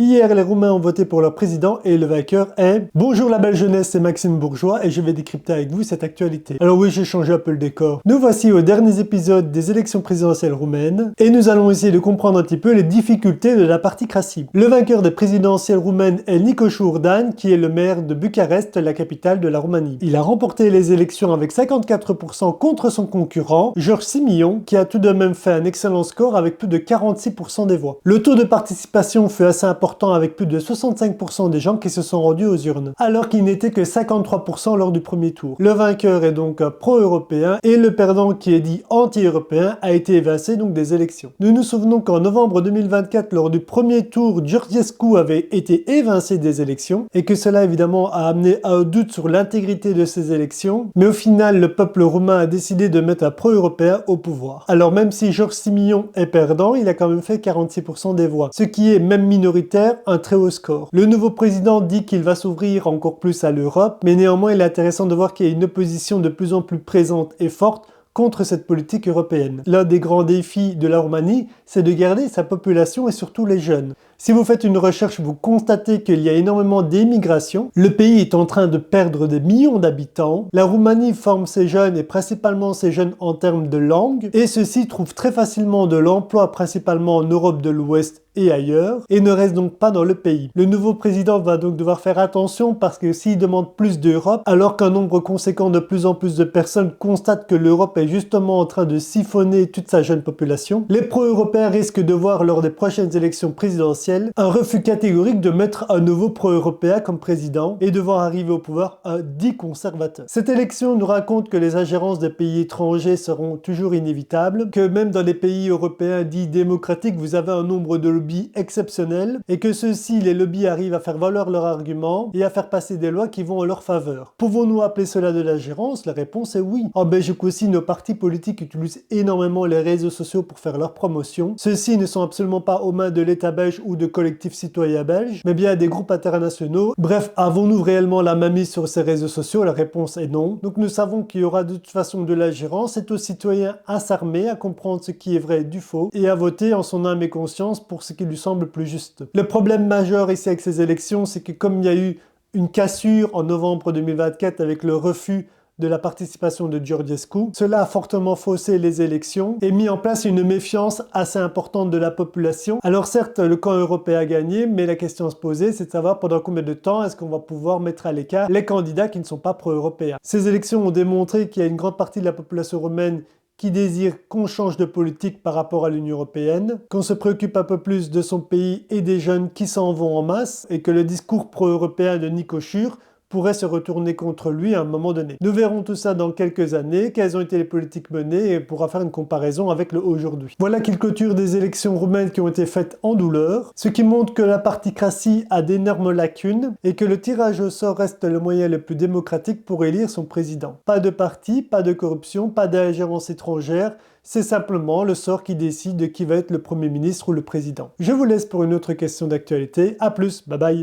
Hier, les Roumains ont voté pour leur président et le vainqueur est... Bonjour la belle jeunesse, c'est Maxime Bourgeois et je vais décrypter avec vous cette actualité. Alors oui, j'ai changé un peu le décor. Nous voici aux derniers épisodes des élections présidentielles roumaines et nous allons essayer de comprendre un petit peu les difficultés de la particratie. Le vainqueur des présidentielles roumaines est Nicoșu Urdan, qui est le maire de Bucarest, la capitale de la Roumanie. Il a remporté les élections avec 54% contre son concurrent, George Simion, qui a tout de même fait un excellent score avec plus de 46% des voix. Le taux de participation fut assez important avec plus de 65% des gens qui se sont rendus aux urnes, alors qu'il n'était que 53% lors du premier tour. Le vainqueur est donc pro-européen et le perdant, qui est dit anti-européen, a été évincé donc des élections. Nous nous souvenons qu'en novembre 2024, lors du premier tour, Georgescu avait été évincé des élections et que cela évidemment a amené un doute sur l'intégrité de ces élections, mais au final le peuple roumain a décidé de mettre un pro-européen au pouvoir. Alors même si George Simion est perdant, il a quand même fait 46% des voix, ce qui est même minoritaire, un très haut score. Le nouveau président dit qu'il va s'ouvrir encore plus à l'Europe, mais néanmoins il est intéressant de voir qu'il y a une opposition de plus en plus présente et forte contre cette politique européenne. L'un des grands défis de la Roumanie, c'est de garder sa population et surtout les jeunes. Si vous faites une recherche, vous constatez qu'il y a énormément d'émigration. Le pays est en train de perdre des millions d'habitants. La Roumanie forme ses jeunes et principalement ses jeunes en termes de langue. Et ceux-ci trouvent très facilement de l'emploi principalement en Europe de l'Ouest et ailleurs, et ne restent donc pas dans le pays. Le nouveau président va donc devoir faire attention parce que s'il demande plus d'Europe, alors qu'un nombre conséquent de plus en plus de personnes constatent que l'Europe est justement en train de siphonner toute sa jeune population, les pro-européens risquent de voir lors des prochaines élections présidentielles un refus catégorique de mettre un nouveau pro-européen comme président et de voir arriver au pouvoir un dit conservateur. Cette élection nous raconte que les ingérences des pays étrangers seront toujours inévitables, que même dans les pays européens dits démocratiques, vous avez un nombre de lobbies exceptionnels et que ceux-ci, les lobbies, arrivent à faire valoir leurs arguments et à faire passer des lois qui vont en leur faveur. Pouvons-nous appeler cela de l'ingérence? La réponse est oui. En Belgique aussi, nos partis politiques utilisent énormément les réseaux sociaux pour faire leur promotion. Ceux-ci ne sont absolument pas aux mains de l'État belge ou de collectifs citoyens belges, mais bien des groupes internationaux. Bref, avons-nous réellement la mainmise sur ces réseaux sociaux? La réponse est non. Donc nous savons qu'il y aura de toute façon de l'ingérence. C'est aux citoyens à s'armer, à comprendre ce qui est vrai du faux et à voter en son âme et conscience pour ce qui lui semble plus juste. Le problème majeur ici avec ces élections, c'est que comme il y a eu une cassure en novembre 2024 avec le refus de la participation de Georgescu, cela a fortement faussé les élections et mis en place une méfiance assez importante de la population. Alors certes, le camp européen a gagné, mais la question à se poser, c'est de savoir pendant combien de temps est-ce qu'on va pouvoir mettre à l'écart les candidats qui ne sont pas pro-européens. Ces élections ont démontré qu'il y a une grande partie de la population roumaine qui désire qu'on change de politique par rapport à l'Union européenne, qu'on se préoccupe un peu plus de son pays et des jeunes qui s'en vont en masse, et que le discours pro-européen de Nicoșu pourrait se retourner contre lui à un moment donné. Nous verrons tout ça dans quelques années, quelles ont été les politiques menées et on pourra faire une comparaison avec le aujourd'hui. Voilà qui clôture des élections roumaines qui ont été faites en douleur, ce qui montre que la particratie a d'énormes lacunes et que le tirage au sort reste le moyen le plus démocratique pour élire son président. Pas de parti, pas de corruption, pas d'ingérence étrangère, c'est simplement le sort qui décide de qui va être le Premier ministre ou le président. Je vous laisse pour une autre question d'actualité. À plus, bye bye.